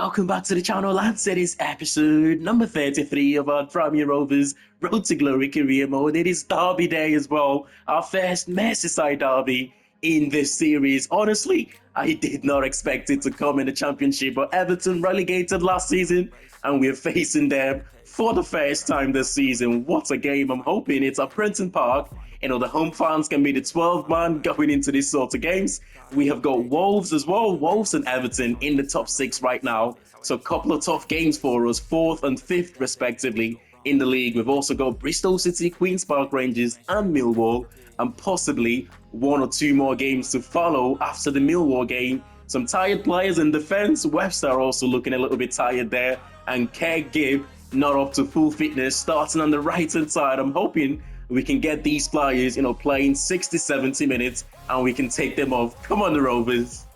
Welcome back to the channel, lads. It is episode number 33 of our Tranmere Rovers Road to Glory career mode. It is Derby Day as well, our first Merseyside derby in this series. Honestly, I did not expect it to come in the Championship, but Everton relegated last season and we're facing them for the first time this season. What a game. I'm hoping it's at Prenton Park. You know, the home fans can be the 12-man going into these sort of games. We have got Wolves as well, Wolves and Everton in the top 6 right now. So a couple of tough games for us, 4th and 5th respectively in the league. We've also got Bristol City, Queen's Park Rangers and Millwall, and possibly 1 or 2 more games to follow after the Millwall game. Some tired players in defence. Webster also looking a little bit tired there, and Kerr Gibb not up to full fitness, starting on the right-hand side. I'm hoping we can get these players, playing 60, 70 minutes and we can take them off. Come on, the Rovers.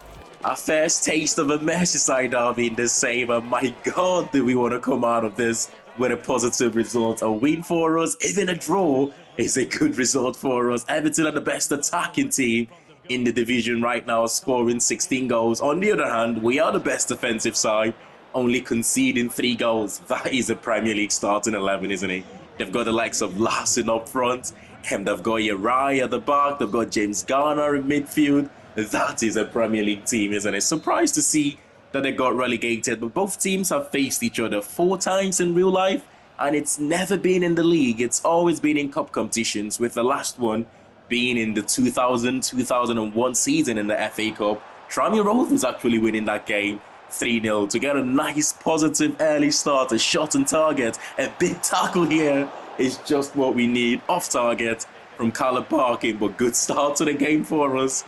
Our first taste of a Merseyside derby in this save. And my God, do we want to come out of this with a positive result. A win for us, even a draw, is a good result for us. Everton are the best attacking team in the division right now, scoring 16 goals. On the other hand, we are the best defensive side, only conceding 3 goals. That is a Premier League starting 11, isn't it? They've got the likes of Larson up front, and they've got Uri at the back, they've got James Garner in midfield. That is a Premier League team, isn't it? Surprised to see that they got relegated, but both teams have faced each other 4 times in real life, and it's never been in the league. It's always been in cup competitions, with the last one being in the 2000-2001 season in the FA Cup. Tranmere Rovers actually winning that game 3-0 to get a nice positive early start, a shot on target. A big tackle here is just what we need, off target from Callum Parkin, but good start to the game for us.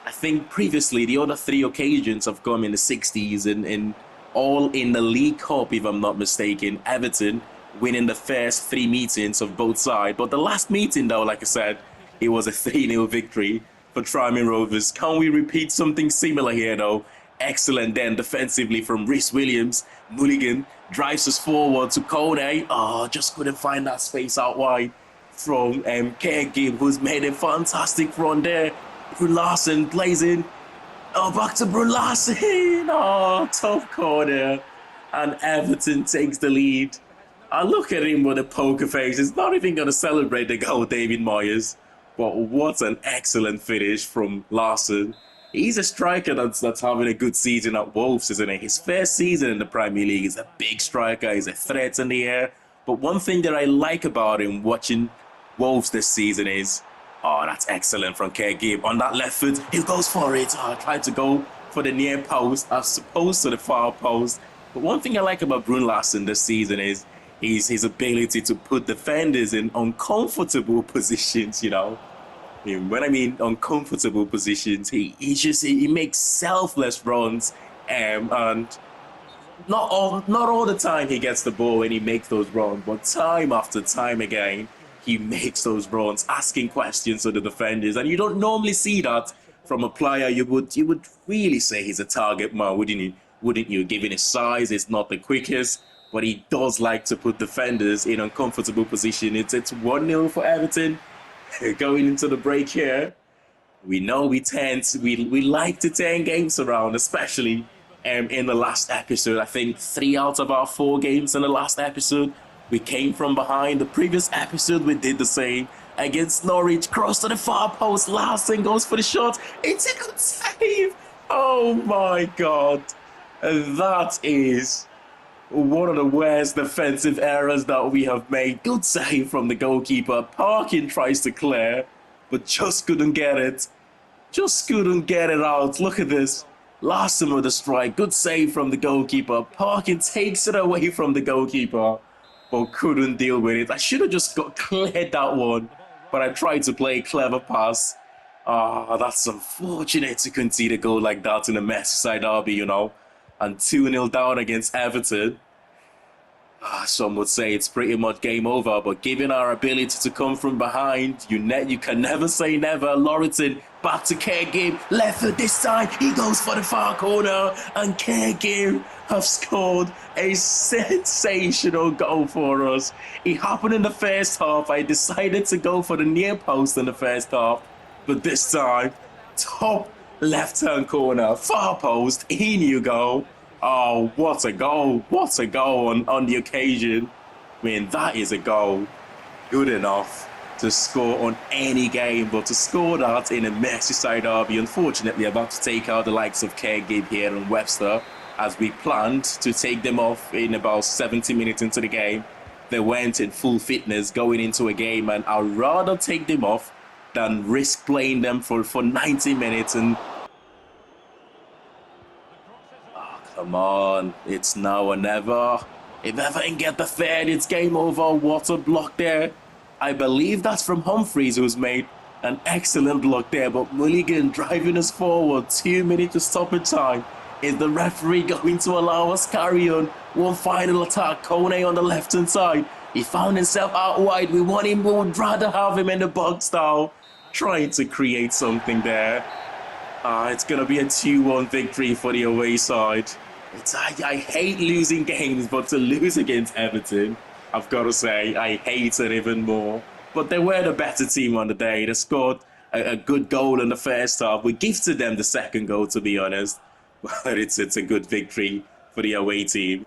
I think previously the other 3 occasions have come in the 60s and all in the League Cup, if I'm not mistaken. Everton winning the first 3 meetings of both sides, but the last meeting though, like I said, it was a 3-0 victory for Tranmere Rovers. Can we repeat something similar here though? Excellent then defensively from Rhys Williams. Mulligan drives us forward to Kone. Just couldn't find that space out wide from Kerr Gibb, who's made a fantastic run there. Brun Larsen blazing. Back to Brun Larsen. Tough corner. And Everton takes the lead. I look at him with a poker face. He's not even going to celebrate the goal, David Moyes. But what an excellent finish from Larsen. He's a striker that's having a good season at Wolves, isn't he? His first season in the Premier League. He's a big striker. He's a threat in the air. But one thing that I like about him watching Wolves this season is, that's excellent from Kerr Gibb. On that left foot, he goes for it. Tried to go for the near post as opposed to the far post. But one thing I like about Brun Larsen this season is his ability to put defenders in uncomfortable positions, When I mean uncomfortable positions, he makes selfless runs, and not all the time he gets the ball and he makes those runs, but time after time again he makes those runs, asking questions to the defenders, and you don't normally see that from a player. You would really say he's a target man, wouldn't you? Given his size, it's not the quickest, but he does like to put defenders in uncomfortable position. It's 1-0 for Everton. Going into the break here, we know we like to turn games around, especially in the last episode. I think 3 out of our 4 games in the last episode, we came from behind. The previous episode, we did the same against Norwich. Cross to the far post. Larsen goes for the shot. It's a good save. Oh my God. That is one of the worst defensive errors that we have made. Good save from the goalkeeper. Parkin tries to clear, but just couldn't get it. Just couldn't get it out. Look at this. Larsen with a strike. Good save from the goalkeeper. Parkin takes it away from the goalkeeper, but couldn't deal with it. I should have just cleared that one, but I tried to play a clever pass. That's unfortunate to concede a goal like that in a Merseyside derby, and 2-0 down against Everton. Some would say it's pretty much game over, but given our ability to come from behind, you can never say never. Lorrington back to Kerr Gibb, left foot this time. He goes for the far corner, and Kerr Gibb have scored a sensational goal for us. It happened in the first half. I decided to go for the near post in the first half, but this time, top left-hand corner, far post, in you go. Oh, what a goal. What a goal on the occasion. I mean, that is a goal good enough to score on any game, but to score that in a Merseyside derby, unfortunately, about to take out the likes of Gibb here and Webster, as we planned to take them off in about 70 minutes into the game. They weren't in full fitness going into a game, and I'd rather take them off than risk playing them for 90 minutes. And come on, it's now or never. If ever can get the third, it's game over. What a block there. I believe that's from Humphreys, who's made an excellent block there. But Mulligan driving us forward. 2 minutes to stoppage time. Is the referee going to allow us carry on? One final attack. Kone on the left-hand side. He found himself out wide. We want him, we would rather have him in the box now. Trying to create something there. It's going to be a 2-1 victory for the away side. I hate losing games, but to lose against Everton, I've got to say, I hate it even more. But they were the better team on the day. They scored a good goal in the first half. We gifted them the second goal, to be honest. But it's a good victory for the away team.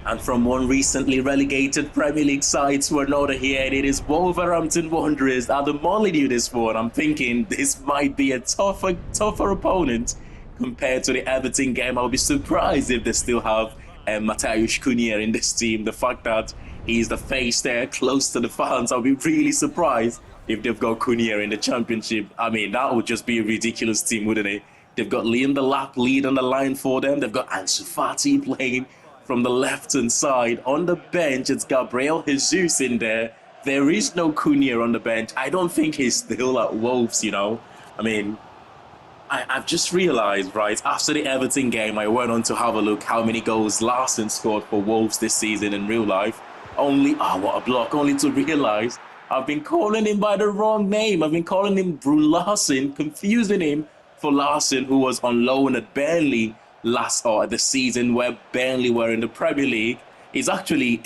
And from one recently relegated Premier League side to another here, it is Wolverhampton Wanderers at the Molyneux this one. I'm thinking this might be a tougher opponent compared to the Everton game. I'll be surprised if they still have Mateusz Cunha in this team. The fact that he's the face there, close to the fans, I'll be really surprised if they've got Cunha in the Championship. I mean, that would just be a ridiculous team, wouldn't it? They've got Liam Delap lead on the line for them. They've got Ansu Fati playing from the left-hand side. On the bench, it's Gabriel Jesus in there. There is no Cunha on the bench. I don't think he's still at Wolves, you know. I mean, I've just realised, right, after the Everton game, I went on to have a look how many goals Larson scored for Wolves this season in real life. What a block, only to realise I've been calling him by the wrong name. I've been calling him Bru Larson, confusing him for Larson, who was on loan at Burnley the season where Burnley were in the Premier League. It's actually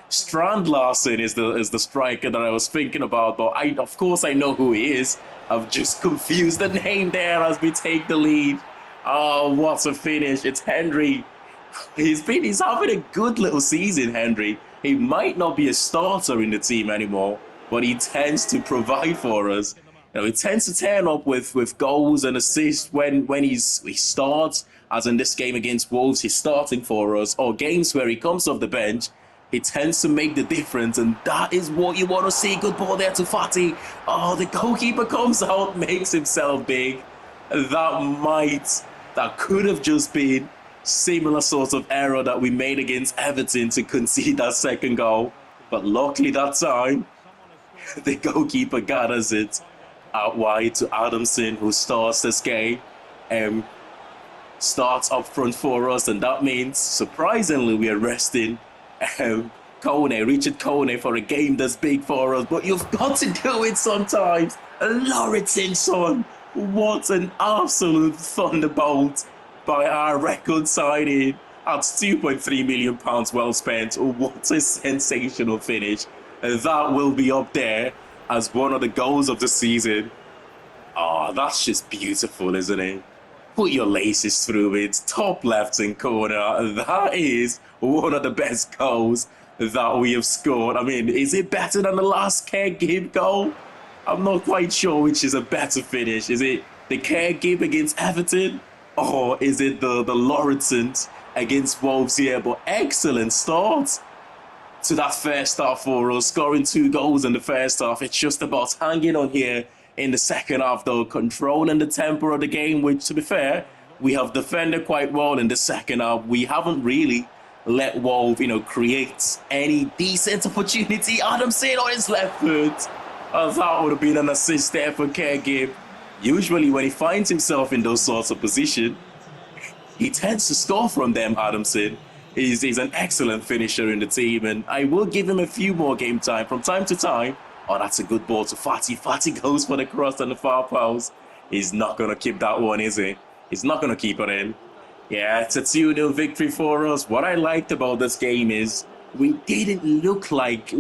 Strand Larson is the striker that I was thinking about, but of course I know who he is. I've just confused the name there as we take the lead. Oh, what a finish. It's Henry. He's having a good little season, Henry. He might not be a starter in the team anymore, but he tends to provide for us. You know, he tends to turn up with goals and assists when he starts, as in this game against Wolves, he's starting for us, or games where he comes off the bench. He tends to make the difference, and that is what you want to see. Good ball there to Fati. Oh, the goalkeeper comes out, makes himself big. That could have just been similar sort of error that we made against Everton to concede that second goal. But luckily that time, the goalkeeper gathers it out wide to Adamson, who starts this game. Starts up front for us, and that means, surprisingly, we are resting Richard Kone, for a game that's big for us. But you've got to do it sometimes. Lauritsen, son, what an absolute thunderbolt by our record signing. That's £2.3 million well spent. What a sensational finish. That will be up there as one of the goals of the season. Oh, that's just beautiful, isn't it? Put your laces through it, top left-hand corner. That is one of the best goals that we have scored. I mean, is it better than the last Gibb goal? I'm not quite sure which is a better finish. Is it the Gibb against Everton? Or is it the Lauritsen against Wolves here? But excellent start to that first half for us, scoring 2 goals in the first half. It's just about hanging on here in the second half, though, controlling the tempo of the game, which, to be fair, we have defended quite well in the second half. We haven't really let Wolves, create any decent opportunity. Adamson on his left foot. That would have been an assist there for Gibb. Usually when he finds himself in those sorts of positions, he tends to score from them, Adamson. He's an excellent finisher in the team, and I will give him a few more game time from time to time. Oh, that's a good ball to Fati. Fati goes for the cross on the far post. He's not going to keep that one, is he? He's not going to keep it in. Yeah, it's a 2-0 victory for us. What I liked about this game is we didn't look like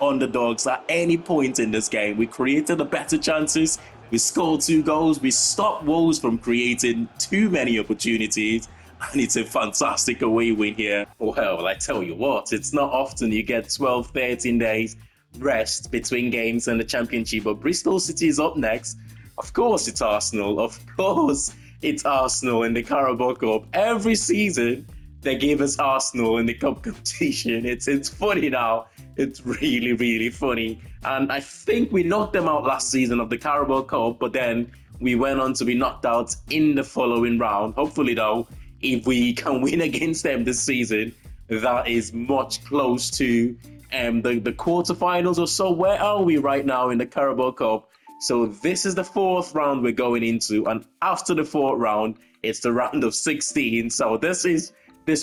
underdogs at any point in this game. We created the better chances. We scored 2 goals. We stopped Wolves from creating too many opportunities. and it's a fantastic away win here. Well, I tell you what, it's not often you get 12, 13 days rest between games and the championship, but Bristol City is up next. Of course, it's Arsenal. Of course, it's Arsenal in the Carabao Cup. Every season, they give us Arsenal in the cup competition. It's funny now. It's really, really funny. And I think we knocked them out last season of the Carabao Cup, but then we went on to be knocked out in the following round. Hopefully, though, if we can win against them this season, that is much close to the quarterfinals or so. Where are we right now in the Carabao Cup? So this is the fourth round we're going into, and after the fourth round, it's the round of 16. So this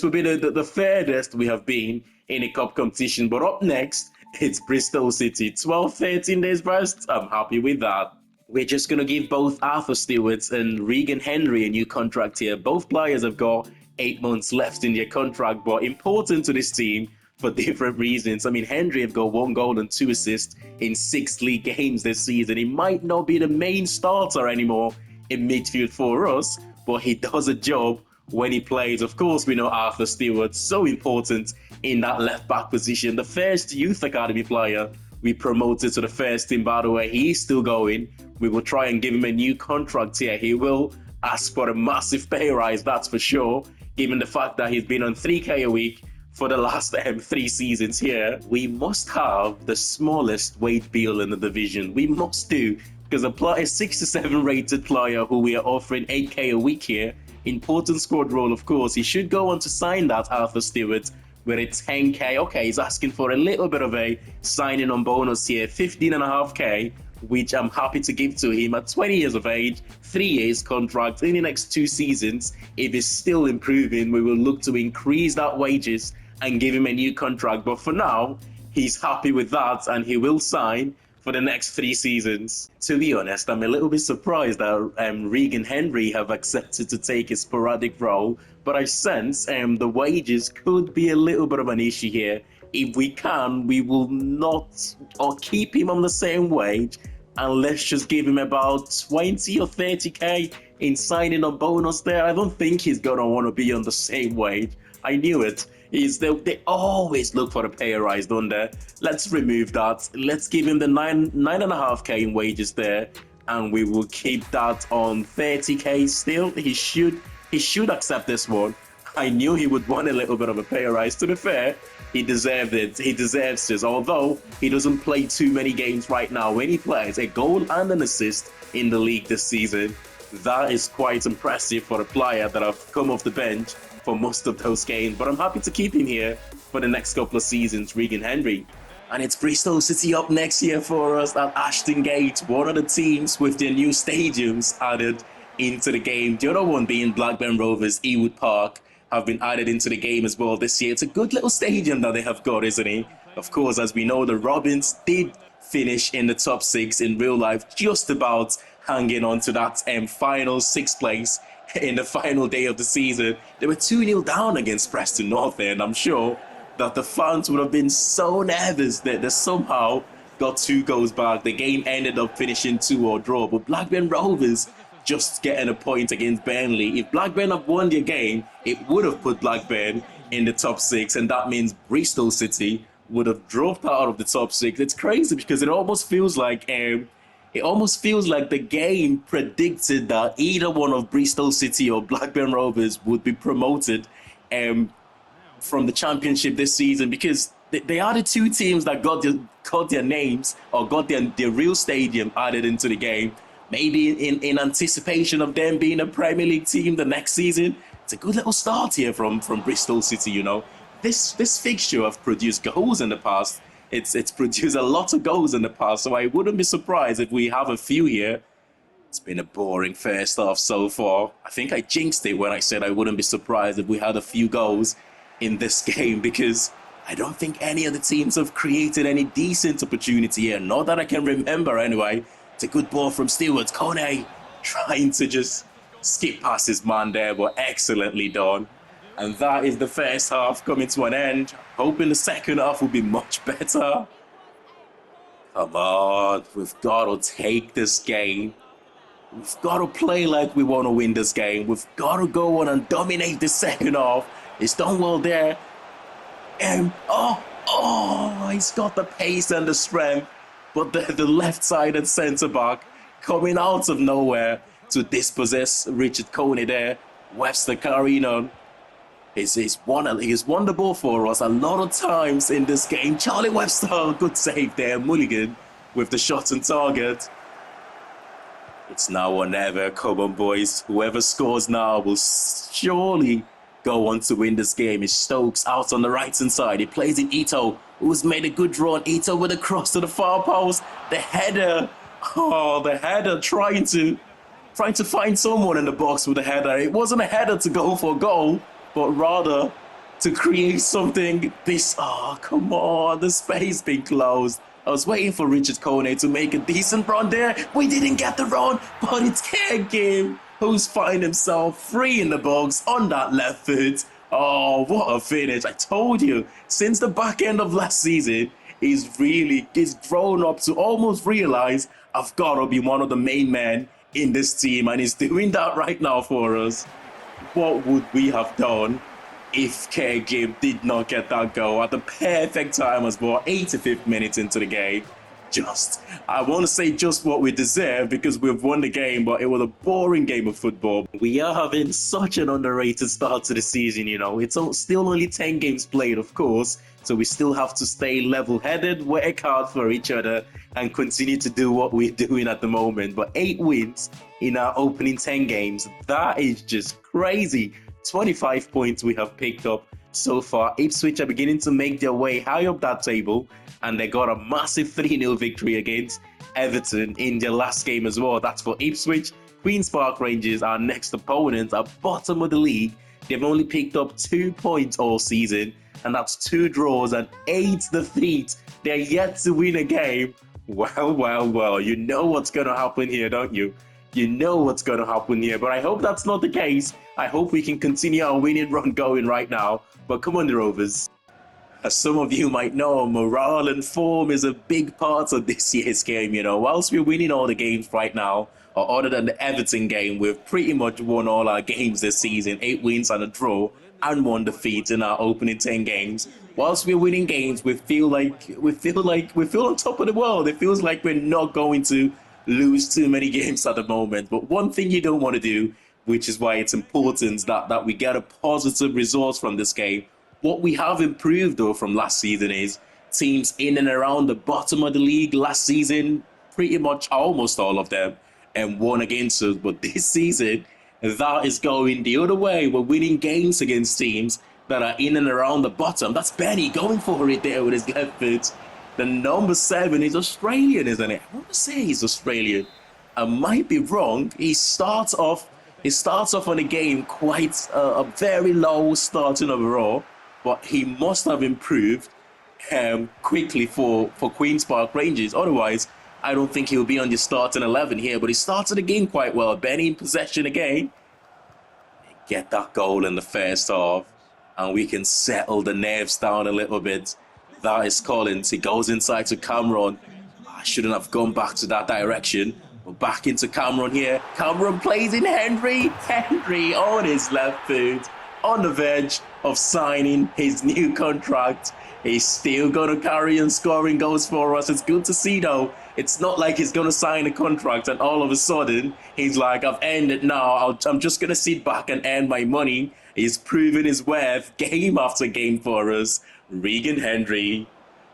will be the furthest we have been in a cup competition. But up next, it's Bristol City. 12, 13 days rest. I'm happy with that. We're just going to give both Arthur Stewart and Regan Henry a new contract here. Both players have got 8 months left in their contract, but important to this team for different reasons. I mean, Henry have got 1 goal and 2 assists in 6 league games this season. He might not be the main starter anymore in midfield for us, but he does a job when he plays. Of course, we know Arthur Stewart, so important in that left-back position. The first youth academy player we promoted to the first team, by the way. He's still going. We will try and give him a new contract here. He will ask for a massive pay rise, that's for sure, given the fact that he's been on 3K a week for the last 3 seasons here. We must have the smallest wage bill in the division. We must do, because a 67 rated player who we are offering 8K a week here, important squad role, of course, he should go on to sign that, Arthur Stewart, where it's 10K. Okay, he's asking for a little bit of a signing on bonus here, 15.5K, which I'm happy to give to him at 20 years of age, 3 years contract. In the next 2 seasons, if he's still improving, we will look to increase that wages and give him a new contract. But for now, he's happy with that and he will sign for the next 3 seasons. To be honest, I'm a little bit surprised that Regan Henry have accepted to take a sporadic role, but I sense the wages could be a little bit of an issue here. If we can, we will not or keep him on the same wage, and let's just give him about 20 or 30K in signing a bonus there. I don't think he's gonna want to be on the same wage. I knew it. They always look for a pay rise, don't they? Let's remove that. Let's give him the 9.5K in wages there, and we will keep that on 30K still. He should accept this one. I knew he would want a little bit of a pay rise. To be fair, he deserved it. He deserves this. Although he doesn't play too many games right now, when he plays a goal and an assist in the league this season, that is quite impressive for a player that have come off the bench for most of those games. But I'm happy to keep him here for the next couple of seasons, Regan Henry. And it's Bristol City up next year for us at Ashton Gate, one of the teams with their new stadiums added into the game. The other one being Blackburn Rovers, Ewood Park, have been added into the game as well this year. It's a good little stadium that they have got, isn't it? Of course, as we know, the Robins did finish in the top 6 in real life, just about hanging on to that final 6th place in the final day of the season. They were 2-0 down against Preston North End. I'm sure that the fans would have been so nervous that they somehow got 2 goals back. The game ended up finishing 2-2 draw, but Blackburn Rovers just getting a point against Burnley. If Blackburn have won their game, it would have put Blackburn in the top 6, and that means Bristol City would have dropped out of the top 6. It's crazy because it almost feels like the game predicted that either one of Bristol City or Blackburn Rovers would be promoted from the championship this season, because they are the 2 teams that got their names or got their real stadium added into the game. Maybe in anticipation of them being a Premier League team the next season. It's a good little start here from Bristol City, you know. This fixture have produced goals in the past. It's produced a lot of goals in the past, so I wouldn't be surprised if we have a few here. It's been a boring first half so far. I think I jinxed it when I said I wouldn't be surprised if we had a few goals in this game, because I don't think any of the teams have created any decent opportunity here. Not that I can remember anyway. It's a good ball from Stewart. Kone trying to just skip past his man there, but excellently done. And that is the first half coming to an end. Hoping the second half will be much better. Come on, we've got to take this game. We've got to play like we want to win this game. We've got to go on and dominate the second half. He's done well there. And he's got the pace and the strength. But the left-sided centre-back coming out of nowhere to dispossess Richard Coney there. Webster carrying on. He's won the ball for us a lot of times in this game. Charlie Webster, good save there. Mulligan with the shot on target. It's now or never. Come on, boys. Whoever scores now will surely go on to win this game. It's Stokes out on the right-hand side. He plays in Ito, who's made a good run. Ito with a cross to the far post. The header. Oh, the header trying to find someone in the box with a header. It wasn't a header to go for a goal, but rather to create something. Come on, the space being closed. I was waiting for Richard Coney to make a decent run there. We didn't get the run, but it's Kim who's finding himself free in the box on that left foot. Oh, what a finish. I told you, since the back end of last season, he's grown up to almost realize I've got to be one of the main men in this team, and he's doing that right now for us. What would we have done if Kim did not get that goal at the perfect time as well, 85th minute into the game? I want to say just what we deserve, because we've won the game, but it was a boring game of football. We are having such an underrated start to the season, you know. It's still only 10 games played, of course, so we still have to stay level-headed, work hard for each other, and continue to do what we're doing at the moment. But 8 wins in our opening 10 games, that is just crazy. 25 points we have picked up so far. Ipswich are beginning to make their way high up that table, and they got a massive 3-0 victory against Everton in their last game as well. That's for Ipswich. Queen's Park Rangers, our next opponent, are bottom of the league. They've only picked up 2 points all season, and that's 2 draws and 8 defeats. They're yet to win a game. Well, you know what's going to happen here, don't you? You know what's going to happen here, but I hope that's not the case. I hope we can continue our winning run going right now. But come on, the Rovers. As some of you might know, morale and form is a big part of this year's game, you know. Whilst we're winning all the games right now, or other than the Everton game, we've pretty much won all our games this season. 8 wins and a draw, and 1 defeat in our opening 10 games. Whilst we're winning games, we feel on top of the world. It feels like we're not going to lose too many games at the moment. But one thing you don't want to do, which is why it's important that we get a positive result from this game. What we have improved, though, from last season is teams in and around the bottom of the league last season, pretty much almost all of them, and won against us. But this season, that is going the other way. We're winning games against teams that are in and around the bottom. That's Benny going for it there with his left foot. The number 7 is Australian, isn't it? I want to say he's Australian. I might be wrong. He starts off on the game quite a very low starting overall, but he must have improved quickly for Queen's Park Rangers. Otherwise, I don't think he'll be on the starting 11 here, but he started the game quite well. Benny in possession again. Get that goal in the first half, and we can settle the nerves down a little bit. That is Collins. He goes inside to Cameron. I shouldn't have gone back to that direction. But back into Cameron here. Cameron plays in Henry. Henry on his left foot, on the verge of signing his new contract. He's still going to carry on scoring goals for us. It's good to see, though. It's not like he's going to sign a contract and all of a sudden he's like, I've earned it now. I'm just going to sit back and earn my money. He's proven his worth game after game for us. Regan Henry.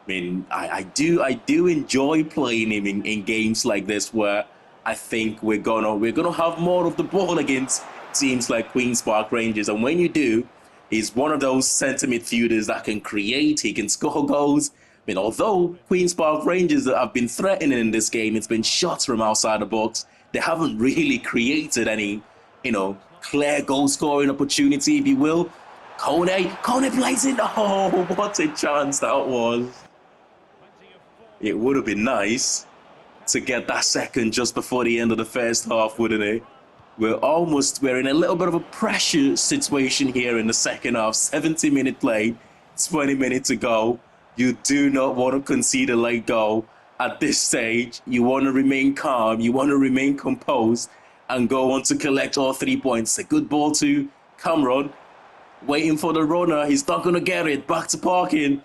I mean, I do enjoy playing him in games like this where I think we're gonna have more of the ball against teams like Queen's Park Rangers. And when you do, he's one of those centre midfielders that can create, he can score goals. I mean, although Queen's Park Rangers have been threatening in this game, it's been shots from outside the box. They haven't really created any, clear goal-scoring opportunity, if you will. Kone plays it. Oh, what a chance that was. It would have been nice to get that second just before the end of the first half, wouldn't it? We're in a little bit of a pressure situation here in the second half. 70-minute play, 20 minutes to go. You do not want to concede a late goal at this stage. You want to remain calm. You want to remain composed and go on to collect all 3 points. A good ball to Cameron, waiting for the runner. He's not going to get it. Back to parking.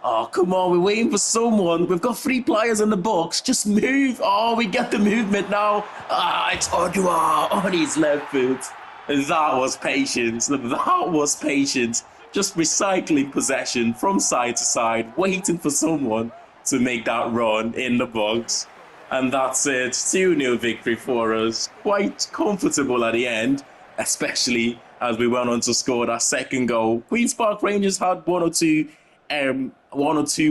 Oh, come on, we're waiting for someone. We've got 3 players in the box. Just move. Oh, we get the movement now. It's Odua on his left foot. That was patience. That was patience. Just recycling possession from side to side, waiting for someone to make that run in the box. And that's it. 2-0 victory for us. Quite comfortable at the end, especially as we went on to score that second goal. Queen's Park Rangers had one or two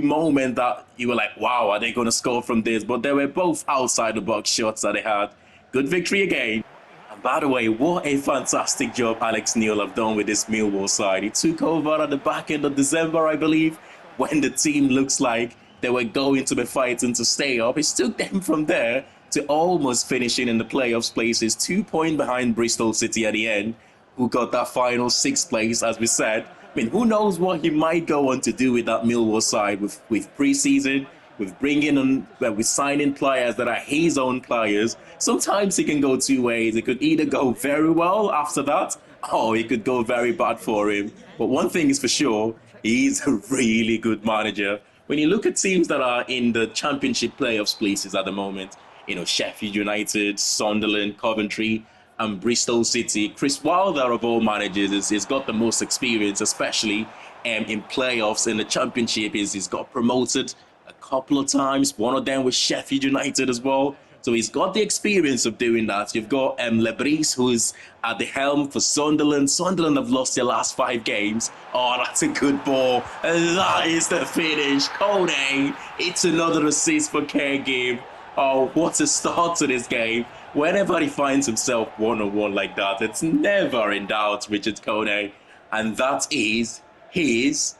moments that you were like, wow, are they going to score from this? But they were both outside the box shots that they had. Good victory again. And by the way, what a fantastic job Alex Neil have done with this Millwall side. He took over at the back end of December, I believe, when the team looks like they were going to be fighting to stay up. He took them from there to almost finishing in the playoffs places, 2 points behind Bristol City at the end, who got that final 6th place, as we said. I mean, who knows what he might go on to do with that Millwall side with pre-season, with bringing on, with signing players that are his own players. Sometimes he can go 2 ways. It could either go very well after that, or it could go very bad for him. But one thing is for sure, he's a really good manager. When you look at teams that are in the championship playoffs places at the moment, you know, Sheffield United, Sunderland, Coventry, and Bristol City, Chris Wilder of all managers has got the most experience, especially in playoffs in the championship. He's got promoted a couple of times, one of them with Sheffield United as well. So he's got the experience of doing that. You've got Lebris, who's at the helm for Sunderland. Sunderland have lost their last 5 games. Oh, that's a good ball. And that is the finish. Kone, it's another assist for Caregive. Oh, what a start to this game. Whenever he finds himself one-on-one like that, it's never in doubt, Richard Kone. And that is his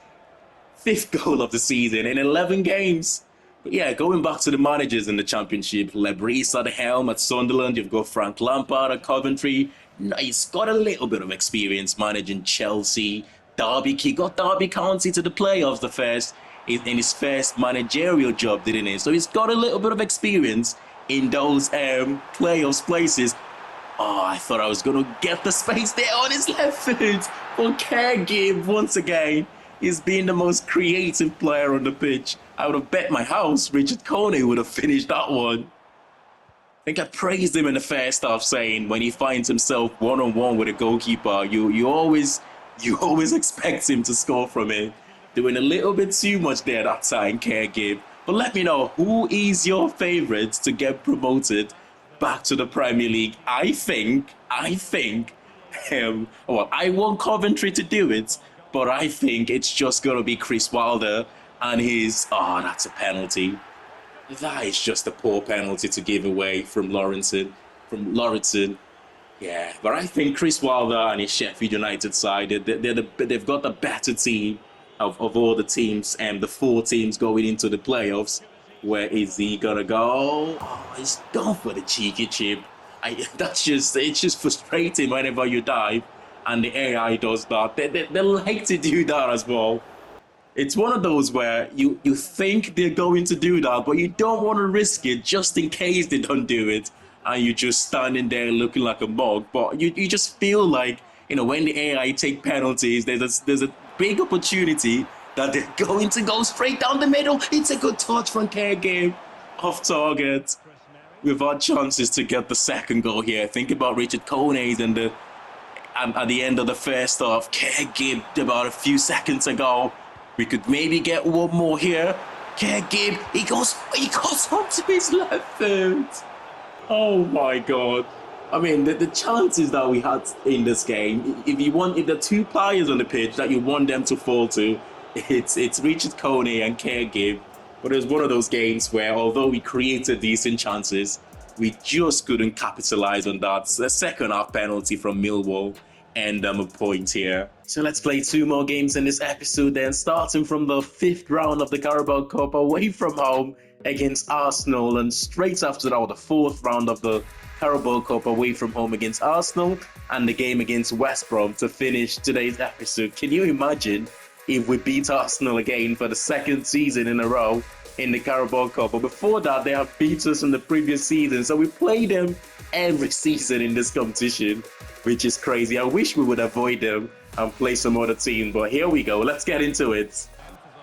5th goal of the season in 11 games. But yeah, going back to the managers in the championship, Lebris at the helm at Sunderland. You've got Frank Lampard at Coventry. He's got a little bit of experience managing Chelsea. Derby, he got Derby County to the playoffs in his first managerial job, didn't he? So he's got a little bit of experience in those playoffs places. Oh, I thought I was going to get the space there on his left foot. But Caregive, once again, is being the most creative player on the pitch. I would have bet my house Richard Kone would have finished that one. I think I praised him in the first half, saying when he finds himself one-on-one with a goalkeeper, you always expect him to score from it. Doing a little bit too much there that time, Caregive. But let me know, who is your favourite to get promoted back to the Premier League? I think, well, I want Coventry to do it, but I think it's just going to be Chris Wilder and his, oh, that's a penalty. That is just a poor penalty to give away from Lauritsen. Yeah, but I think Chris Wilder and his Sheffield United side, they've got the better team of all the teams, and the 4 teams going into the playoffs. Where is he gonna go? Oh, he's gone for the cheeky chip. It's just frustrating whenever you dive, and the AI does that. They like to do that as well. It's one of those where you think they're going to do that, but you don't want to risk it just in case they don't do it, and you're just standing there looking like a mug. But you just feel like, you know, when the AI take penalties, there's a big opportunity that they're going to go straight down the middle. It's a good touch from Caregive, off target. We've had chances to get the second goal here. Think about Richard Kone's and at the end of the first half, Caregive about a few seconds ago. We could maybe get one more here. Caregive, he goes onto his left foot. Oh my God. I mean, the chances that we had in this game, if the 2 players on the pitch that you want them to fall to, it's Richard Kone and Caregive. But it was one of those games where, although we created decent chances, we just couldn't capitalize on that. A second half penalty from Millwall and a point here. So let's play 2 more games in this episode then, starting from the 5th round of the Carabao Cup away from home against Arsenal, and straight after that, the 4th round of the Carabao Cup away from home against Arsenal, and the game against West Brom to finish today's episode. Can you imagine if we beat Arsenal again for the 2nd season in a row? in the Carabao Cup. But before that, they have beat us in the previous season. So we play them every season in this competition, which is crazy. I wish we would avoid them and play some other team. But here we go. Let's get into it.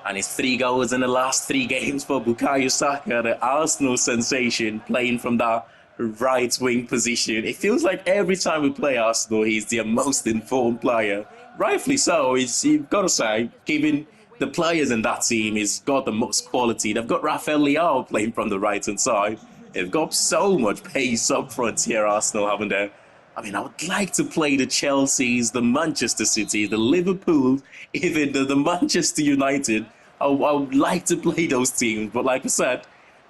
And it's 3 goals in the last 3 games for Bukayo Saka, the Arsenal sensation, playing from that right wing position. It feels like every time we play Arsenal, he's the most informed player. Rightfully so. You've got to say, given the players in that team, he's got the most quality. They've got Rafael Leao playing from the right hand side. They've got so much pace up front here, Arsenal, haven't they? I mean, I would like to play the Chelseas, the Manchester City, the Liverpool, even the Manchester United. I would like to play those teams, but like I said,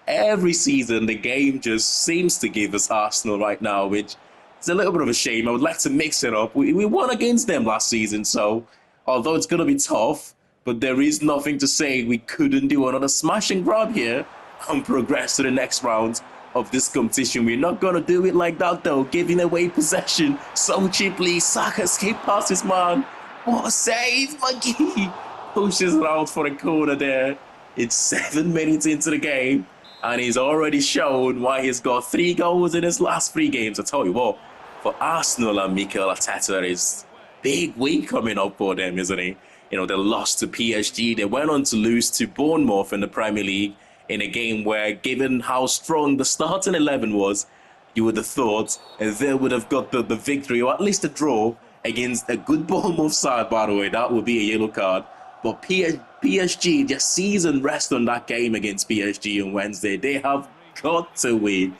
every season the game just seems to give us Arsenal right now, which is a little bit of a shame. I would like to mix it up. We won against them last season, so although it's going to be tough, but there is nothing to say we couldn't do another smash and grab here and progress to the next round of this competition. We're not going to do it like that, though, giving away possession so cheaply. Saka skip past his man. What a save, McGee! Pushes it out for a corner there. It's 7 minutes into the game, and he's already shown why he's got 3 goals in his last 3 games. I tell you what, for Arsenal and Mikel Arteta, it's big week coming up for them, isn't it? You know, they lost to PSG. They went on to lose to Bournemouth in the Premier League in a game where, given how strong the starting 11 was, you would have thought they would have got the victory, or at least a draw, against a good Bournemouth side, by the way. That would be a yellow card. But PSG, their season rests on that game against PSG on Wednesday. They have got to win. I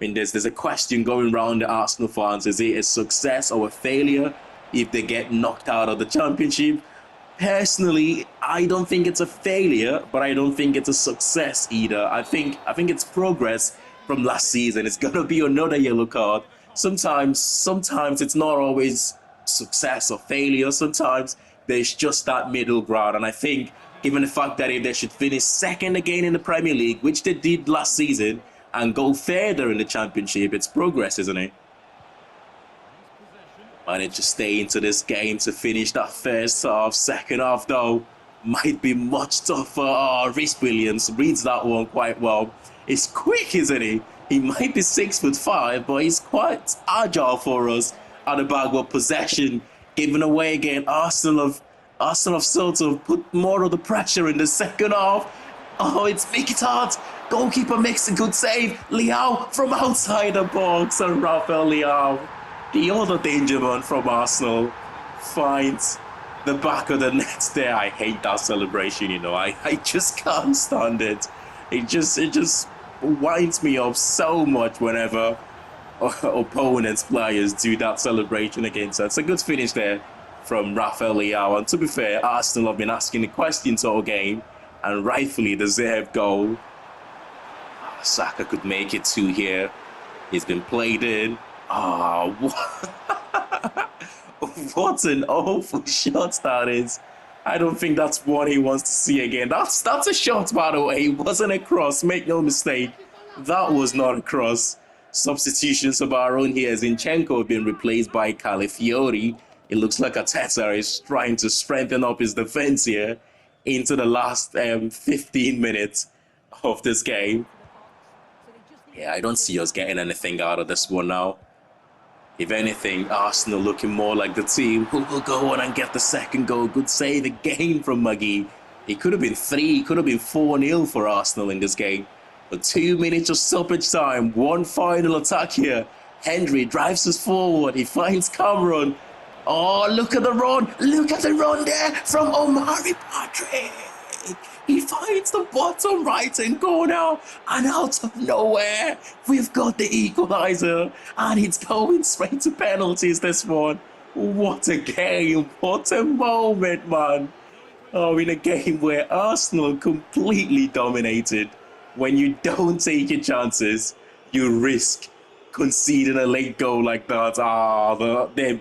mean, there's a question going around the Arsenal fans. Is it a success or a failure if they get knocked out of the championship? Personally, I don't think it's a failure, but I don't think it's a success either. I think it's progress from last season. It's going to be another yellow card. Sometimes it's not always success or failure. Sometimes there's just that middle ground. And I think, given the fact that if they should finish second again in the Premier League, which they did last season, and go further in the Championship, it's progress, isn't it? Managed to stay into this game to finish that first half. Second half, though, might be much tougher. Oh, Rhys Williams reads that one quite well. He's quick, isn't he? He might be 6'5", but he's quite agile for us at the back with possession given away again. Arsenal have sort of put more of the pressure in the second half. Oh, it's Mkhitaryan. Goalkeeper makes a good save. Leao from outside the box, and Rafael Leao, the other danger man from Arsenal, finds the back of the net there. I hate that celebration, you know. I just can't stand it. It just winds me up so much whenever opponents, players do that celebration against us. It's a good finish there from Rafael Leao. And to be fair, Arsenal have been asking the questions all game, and rightfully deserved goal. Saka could make it 2 here. He's been played in. Oh, what an awful shot that is. I don't think that's one he wants to see again. That's a shot, by the way. It wasn't a cross. Make no mistake. That was not a cross. Substitutions of our own here. Zinchenko being replaced by Calafiori. It looks like Arteta is trying to strengthen up his defense here into the last 15 minutes of this game. Yeah, I don't see us getting anything out of this one now. If anything, Arsenal looking more like the team who will go on and get the second goal. Good save again from Maggie. It could have been 3, it could have been 4-0 for Arsenal in this game. But 2 minutes of stoppage time, one final attack here. Henry drives us forward. He finds Cameron. Oh, look at the run. Look at the run there from Omari Patrick. He finds the bottom right-hand corner, and out of nowhere, we've got the equaliser, and it's going straight to penalties, this one. What a game. What a moment, man. Oh, in a game where Arsenal completely dominated. When you don't take your chances, you risk conceding a late goal like that.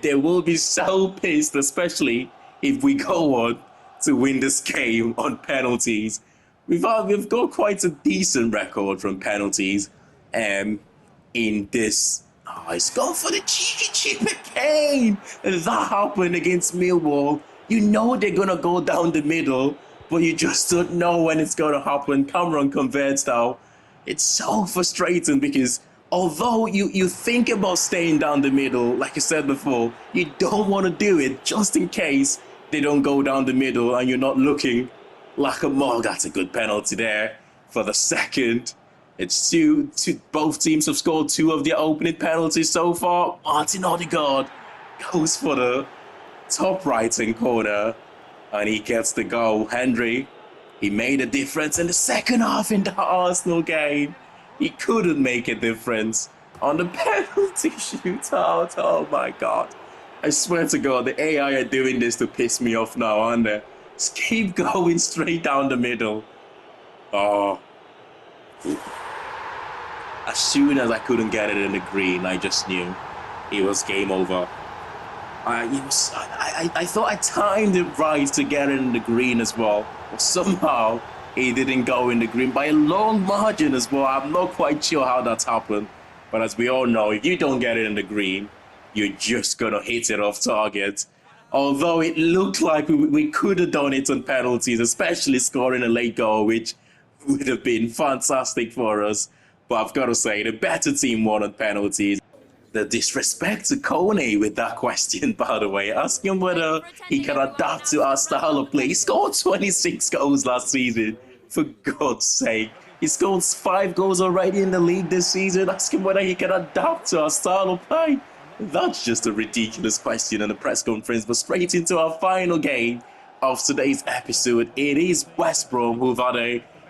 They will be so pissed, especially if we go on to win this game on penalties. We've got quite a decent record from penalties in this. Oh, it's gone for the cheeky chip again. And that happened against Millwall. You know they're going to go down the middle. but you just don't know when it's going to happen. Cameron converts though. It's so frustrating because although you think about staying down the middle, like I said before, you don't want to do it just in case they don't go down the middle and you're not looking like a mug. That's a good penalty there for the second. It's two. Both teams have scored 2 of their opening penalties so far. Martin Odegaard goes for the top right-hand corner and he gets the goal. Henry, he made a difference in the second half in the Arsenal game. He couldn't make a difference on the penalty shootout. Oh my God. I swear to God, the AI are doing this to piss me off now, aren't they? Just keep going straight down the middle. Oh. As soon as I couldn't get it in the green, I just knew it was game over. I thought I timed it right to get it in the green as well. But somehow, it didn't go in the green by a long margin as well. I'm not quite sure how that's happened. But as we all know, if you don't get it in the green, you're just going to hit it off target. Although it looked like we could have done it on penalties, especially scoring a late goal, which would have been fantastic for us. But I've got to say, the better team won on penalties. The disrespect to Kone with that question, by the way, asking whether he can adapt to our style of play. He scored 26 goals last season, for God's sake. He scored 5 goals already in the league this season, asking whether he can adapt to our style of play. That's just a ridiculous question in the press conference, but straight into our final game of today's episode. It is West Brom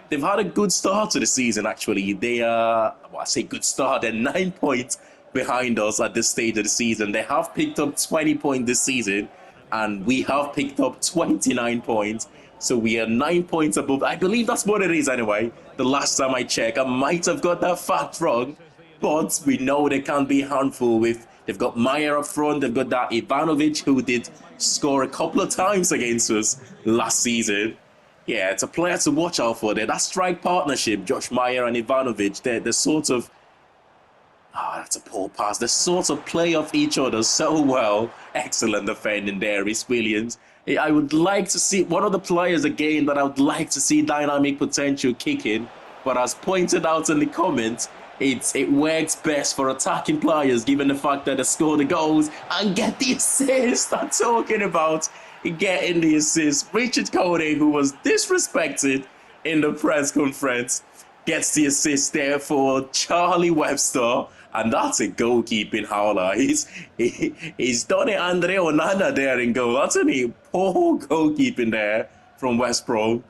they've had a good start to the season, actually. I say good start, they're 9 points behind us at this stage of the season. They have picked up 20 points this season, and we have picked up 29 points. So we are 9 points above. I believe that's what it is anyway. The last time I checked, I might have got that fact wrong, but we know they can be a handful with. They've got Meyer up front. They've got that Ivanovic who did score a couple of times against us last season. Yeah, it's a player to watch out for there. That strike partnership, Josh Meyer and Ivanovic, they're sort of... that's a poor pass. They sort of play off each other so well. Excellent defending there, Rhys Williams. I would like to see one of the players again that I would like to see dynamic potential kicking. But as pointed out in the comments, it works best for attacking players given the fact that they score the goals and get the assist. I'm talking about getting the assist. Richard Kone, who was disrespected in the press conference, gets the assist there for Charlie Webster. And that's a goalkeeping howler. He's done it, Andre Onana there in goal. That's a poor goalkeeping there from West Brom.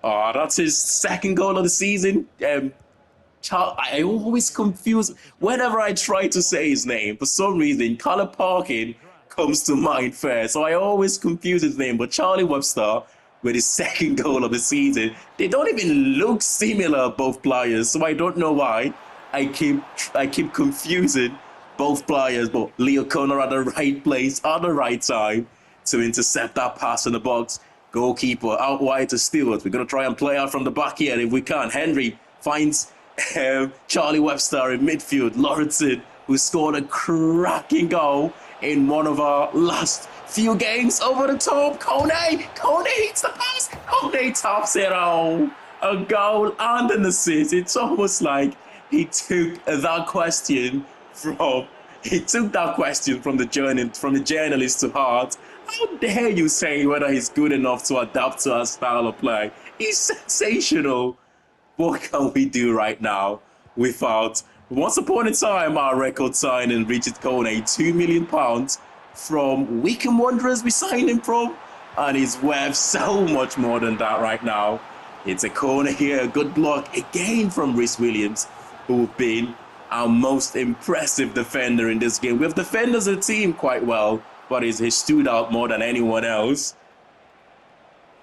That's his second goal of the season. I always confuse whenever I try to say his name. For some reason, Connor Parkin comes to mind first. So I always confuse his name. But Charlie Webster with his second goal of the season. They don't even look similar, both players. So I don't know why. I keep confusing both players, but Leo Connor at the right place at the right time to intercept that pass in the box. Goalkeeper out wide to Stewart. We're going to try and play out from the back here if we can. Henry finds Charlie Webster in midfield. Lauritsen, who scored a cracking goal in one of our last few games, over the top. Kone hits the pass. Kone taps it out. A goal and an assist. It's almost like he took that question from the journalist to heart. How dare you say whether he's good enough to adapt to our style of play? He's sensational. What can we do right now without, once upon a time, our record signing Richard Kone, £2 million from Wycombe Wanderers we signed him from, and he's worth so much more than that right now. It's a corner here, a good block again from Rhys Williams, who've been our most impressive defender in this game. We have defenders of the team quite well, but he stood out more than anyone else.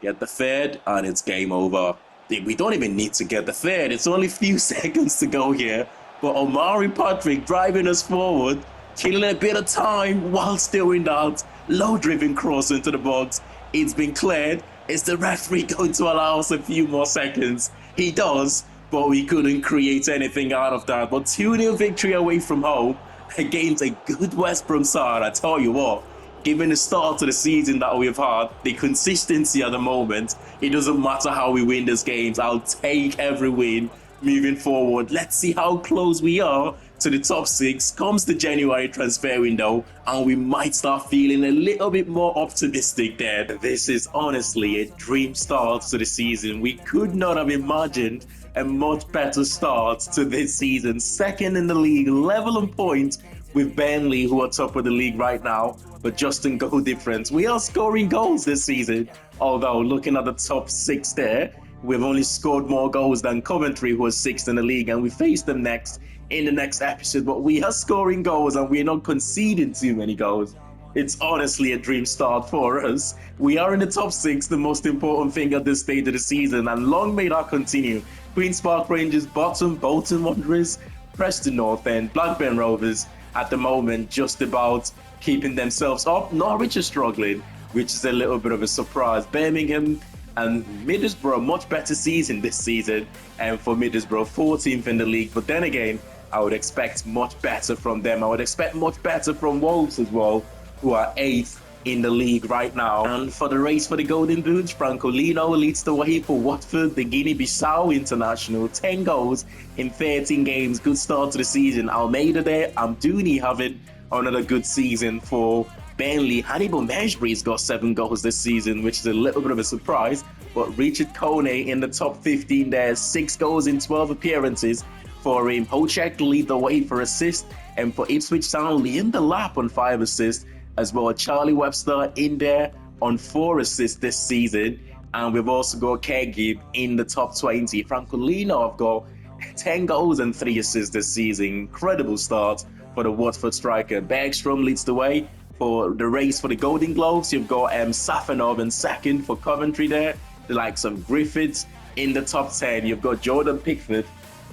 Get the third, and it's game over. We don't even need to get the third. It's only a few seconds to go here. But Omari Patrick driving us forward, killing a bit of time whilst doing that. Low-driven cross into the box. It's been cleared. Is the referee going to allow us a few more seconds? He does, but we couldn't create anything out of that. But 2-0 victory away from home against a good West Brom side. I tell you what, given the start to the season that we've had, the consistency at the moment, it doesn't matter how we win these games. I'll take every win moving forward. Let's see how close we are to the top 6 comes the January transfer window, and we might start feeling a little bit more optimistic there. This is honestly a dream start to the season. We could not have imagined a much better start to this season. Second in the league, level on points with Burnley, who are top of the league right now, but just in goal difference. We are scoring goals this season, although looking at the top 6 there, we've only scored more goals than Coventry, who are 6th in the league, and we face them next in the next episode. But we are scoring goals and we're not conceding too many goals. It's honestly a dream start for us. We are in the top 6, the most important thing at this stage of the season, and long may that continue. Queen's Park Rangers bottom, Bolton Wanderers, Preston North End, Blackburn Rovers at the moment just about keeping themselves up. Norwich is struggling, which is a little bit of a surprise. Birmingham and Middlesbrough, much better season this season, and for Middlesbrough, 14th in the league. But then again, I would expect much better from them. I would expect much better from Wolves as well, who are 8th in the league right now. And for the race for the Golden Boots, Francolino leads the way for Watford, the Guinea-Bissau international, 10 goals in 13 games. Good start to the season. Almeida there, Amdouni having another good season for Burnley. Hannibal Mejbri's got 7 goals this season, which is a little bit of a surprise. But Richard Kone in the top 15 there, 6 goals in 12 appearances for him. Hocek lead the way for assists, and for Ipswich Town, Liam Delap on 5 assists as well. Charlie Webster in there on 4 assists this season, and we've also got Kegib in the top 20. Francolino have got 10 goals and 3 assists this season. Incredible start for the Watford striker. Bergstrom leads the way for the race for the Golden Globes. You've got Safanov in second for Coventry there. The likes of Griffiths in the top 10. You've got Jordan Pickford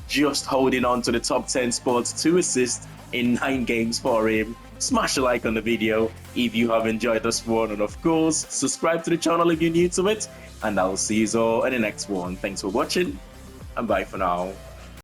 just holding on to the top 10 spots, 2 assists in 9 games for him. Smash a like on the video if you have enjoyed this one, and of course, subscribe to the channel if you're new to it, and I'll see you all in the next one. Thanks for watching, and bye for now.